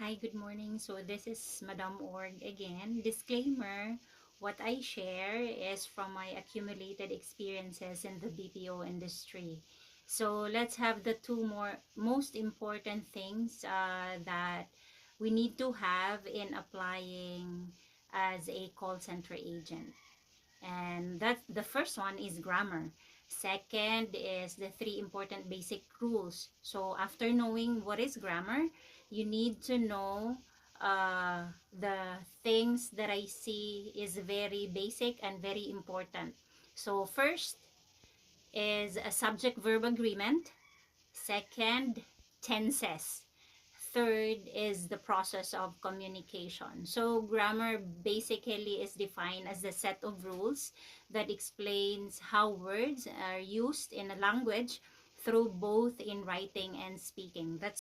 Hi, good morning. So this is Madam Org again. Disclaimer, what I share is from my accumulated experiences in the BPO industry. So let's have the two most important things that we need to have in applying as a call center agent. And that the first one is grammar. Second is the three important basic rules. So after knowing what is grammar, you need to know the things that I see is very basic and very important. So first is a subject verb agreement. Second, tenses. Third is the process of communication. So grammar basically is defined as the set of rules that explains how words are used in a language through both in writing and speaking. That's